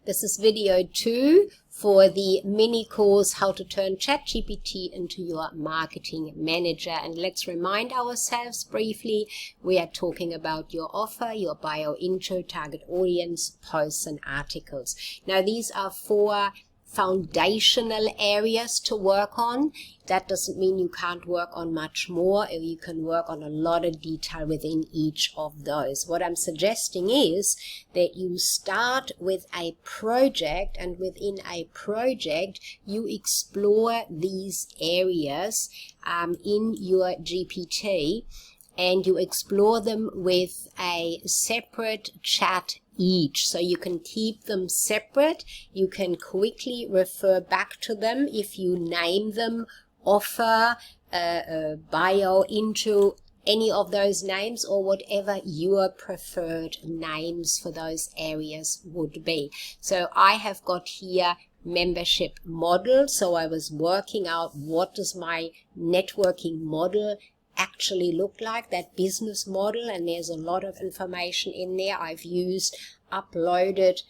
This is video 2 for the mini course How to Turn ChatGPT into Your Marketing Manager. And let's remind ourselves briefly, we are talking about your offer, your bio, intro, target audience, posts and articles. Now these are 4 foundational areas to work on. That doesn't mean you can't work on much more. You can work on a lot of detail within each of those. What I'm suggesting is that you start with a project, and within a project you explore these areas in your GPT, and you explore them with a separate chat each. So you can keep them separate. You can quickly refer back to them if you name them offer, bio, into any of those names, or whatever your preferred names for those areas would be. So I have got here membership model. So I was working out, what does my networking model actually look like, that business model, and there's a lot of information in there. I've used uploaded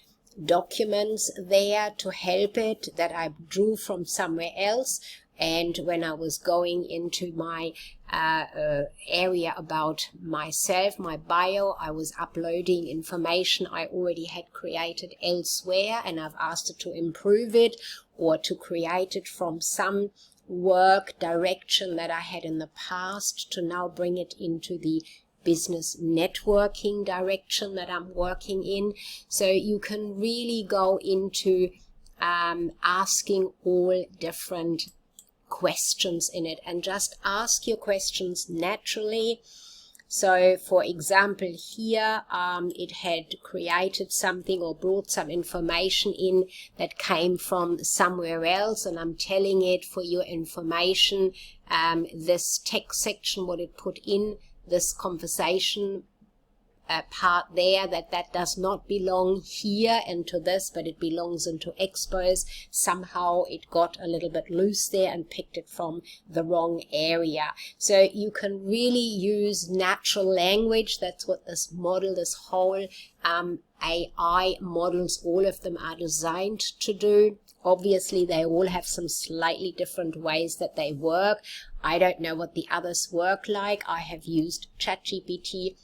documents there to help it that I drew from somewhere else. And when I was going into my area about myself, my bio, I was uploading information I already had created elsewhere, and I've asked it to improve it or to create it from some work direction that I had in the past to now bring it into the business networking direction that I'm working in. So you can really go into asking all different questions in it, and just ask your questions naturally. So for example here, it had created something or brought some information in that came from somewhere else, and I'm telling it, for your information, this text section, what it put in this conversation part there, that does not belong here into this, but it belongs into Expose. Somehow it got a little bit loose there and picked it from the wrong area. So you can really use natural language. That's what this model, this whole AI models, all of them are designed to do. Obviously they all have some slightly different ways that they work. I don't know what the others work like. I have used ChatGPT,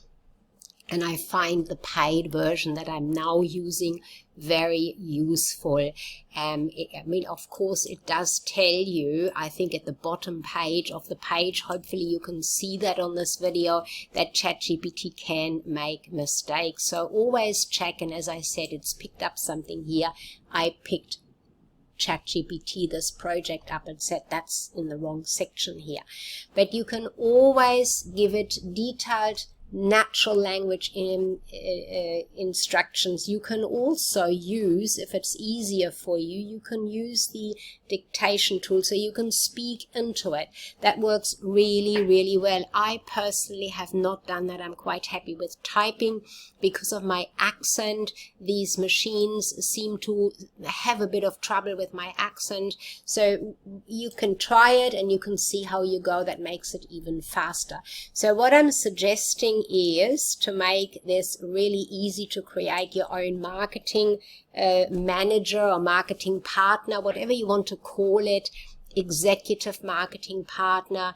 and I find the paid version that I'm now using very useful. I mean, of course, it does tell you, I think at the bottom page of the page, hopefully you can see that on this video, that ChatGPT can make mistakes. So always check, and as I said, it's picked up something here. I picked ChatGPT, this project, up and said that's in the wrong section here. But you can always give it detailed natural language instructions. You can also use, if it's easier for you, you can use the dictation tool, so you can speak into it. That works really, really well. I personally have not done that. I'm quite happy with typing because of my accent. These machines seem to have a bit of trouble with my accent, so you can try it and you can see how you go. That makes it even faster. So what I'm suggesting is to make this really easy to create your own marketing manager or marketing partner, whatever you want to call it, executive marketing partner,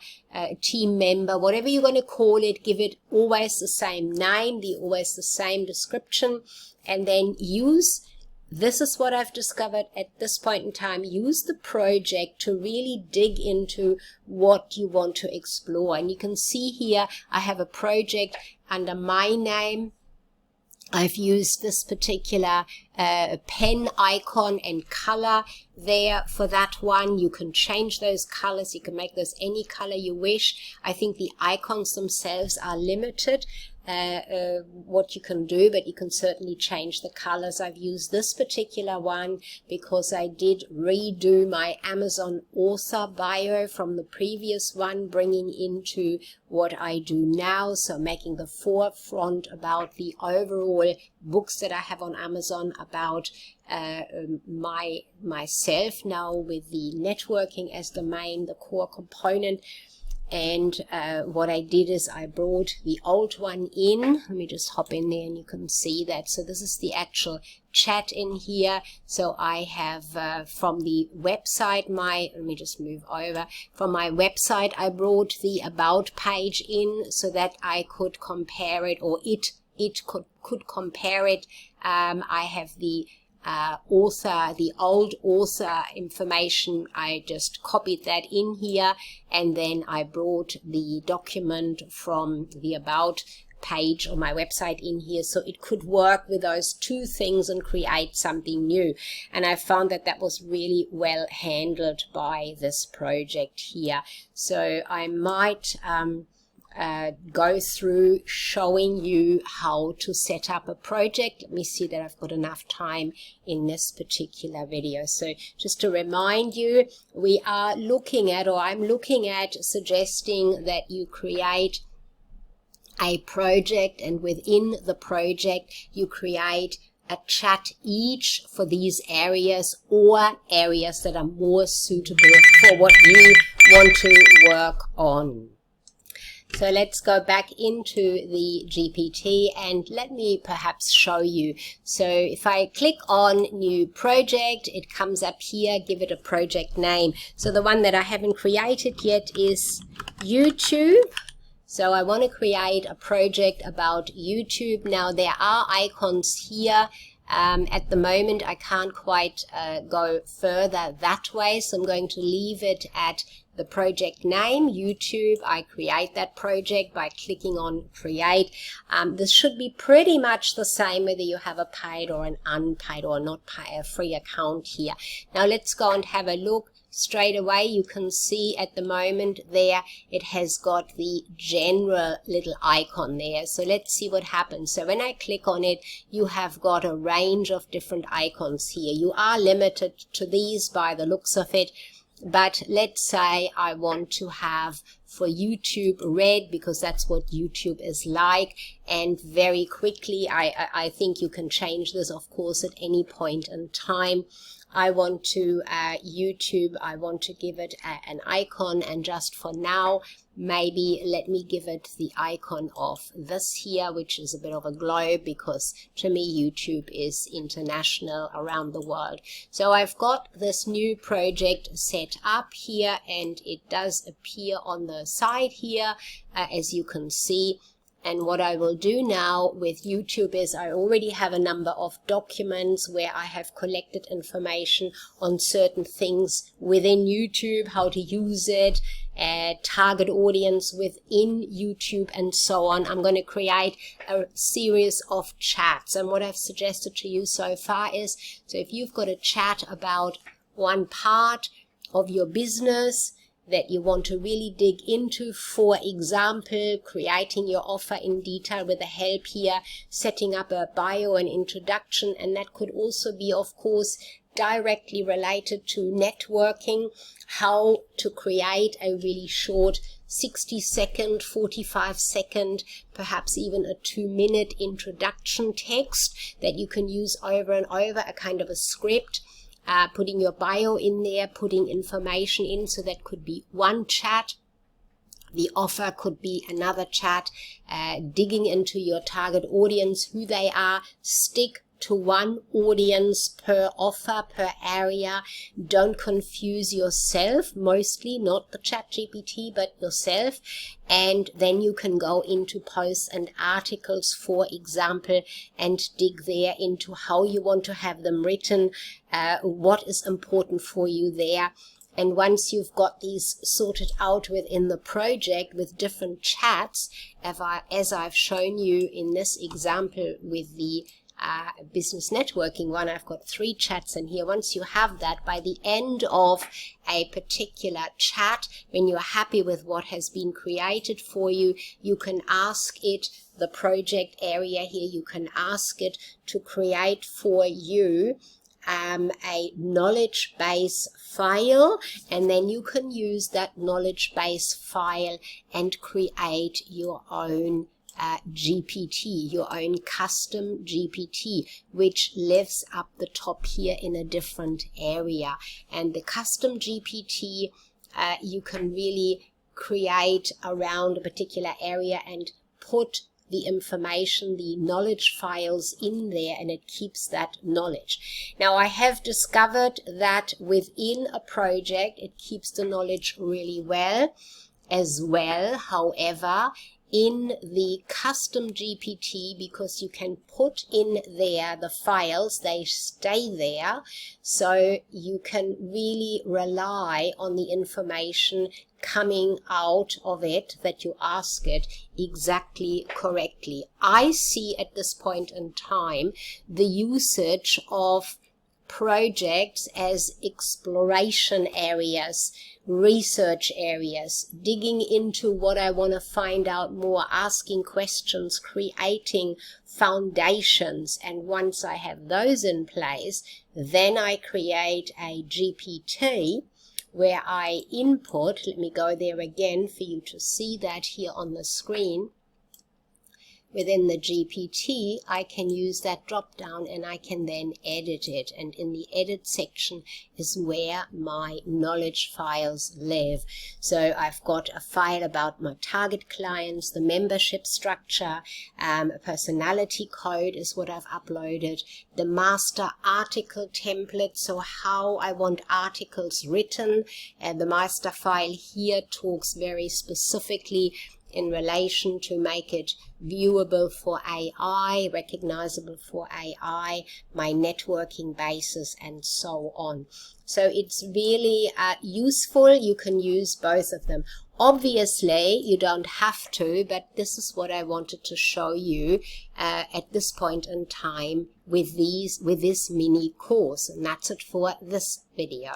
team member, whatever you're going to call it. Give it always the same name, always the same description, and then use, this is what I've discovered at this point in time, use the project to really dig into what you want to explore. And you can see here I have a project under my name. I've used this particular pen icon and color there for that one. You can change those colors. You can make those any color you wish. I think the icons themselves are limited, what you can do, but you can certainly change the colors. I've used this particular one because I did redo my Amazon author bio from the previous one, bringing into what I do now, so making the forefront about the overall books that I have on Amazon about myself now, with the networking as the core component. And what I did is I brought the old one in. Let me just hop in there and you can see that. So this is the actual chat in here. So I have from the website, let me just move over. From my website, I brought the about page in so that I could compare it, or it could compare it. I have the author, the old author information. I just copied that in here, and then I brought the document from the about page on my website in here, so it could work with those two things and create something new. And I found that that was really well handled by this project here. So I might go through showing you how to set up a project. Let me see that I've got enough time in this particular video. So just to remind you, we are looking at, or I'm looking at suggesting that you create a project, and within the project you create a chat each for these areas, or areas that are more suitable for what you want to work on. So let's go back into the GPT and let me perhaps show you. So if I click on new project, it comes up here, give it a project name. So the one that I haven't created yet is YouTube. So I want to create a project about YouTube. Now there are icons here. At the moment I can't quite go further that way, so I'm going to leave it at the project name, YouTube. I create that project by clicking on create. This should be pretty much the same whether you have a paid or an unpaid or not paid, a free account here. Now let's go and have a look. Straight away you can see at the moment there it has got the general little icon there. So let's see what happens. So when I click on it, you have got a range of different icons here. You are limited to these by the looks of it, but let's say I want to have for YouTube red, because that's what YouTube is like. And very quickly I think you can change this, of course, at any point in time. I want to YouTube, I want to give it an icon, and just for now maybe let me give it the icon of this here, which is a bit of a globe, because to me YouTube is international, around the world. So I've got this new project set up here, and it does appear on the side here, as you can see. And what I will do now with YouTube is I already have a number of documents where I have collected information on certain things within YouTube, how to use it, target audience within YouTube, and so on. I'm going to create a series of chats. And what I've suggested to you so far is, so if you've got a chat about one part of your business that you want to really dig into, for example, creating your offer in detail with the help here, setting up a bio and introduction, and that could also be, of course, directly related to networking, how to create a really short 60-second, 45-second, perhaps even a 2-minute introduction text that you can use over and over, a kind of a script. Putting your bio in there, putting information in, so that could be one chat. The offer could be another chat, digging into your target audience, who they are. Stick to one audience per offer, per area. Don't confuse yourself, mostly not the ChatGPT, but yourself. And then you can go into posts and articles, for example, and dig there into how you want to have them written, what is important for you there. And once you've got these sorted out within the project with different chats, as I've shown you in this example with the business networking one, I've got 3 chats in here. Once you have that, by the end of a particular chat, when you're happy with what has been created for you, you can ask it, the project area here, you can ask it to create for you a knowledge base file, and then you can use that knowledge base file and create your own GPT, your own custom GPT, which lives up the top here in a different area. And the custom GPT, you can really create around a particular area and put the information, the knowledge files in there, and it keeps that knowledge. Now, I have discovered that within a project, it keeps the knowledge really well as well. However, in the custom GPT, because you can put in there the files, they stay there, so you can really rely on the information coming out of it that you ask it exactly correctly. I see at this point in time the usage of projects as exploration areas, research areas, digging into what I want to find out more, asking questions, creating foundations. And once I have those in place, then I create a GPT where I input. Let me go there again for you to see that here on the screen. Within the GPT, I can use that drop down and I can then edit it. And in the edit section is where my knowledge files live. So I've got a file about my target clients, the membership structure, personality code is what I've uploaded, the master article template, so how I want articles written. And the master file here talks very specifically in relation to make it viewable for AI, recognizable for AI, my networking basis, and so on. So it's really useful. You can use both of them. Obviously, you don't have to, but this is what I wanted to show you at this point in time with this mini course. And that's it for this video.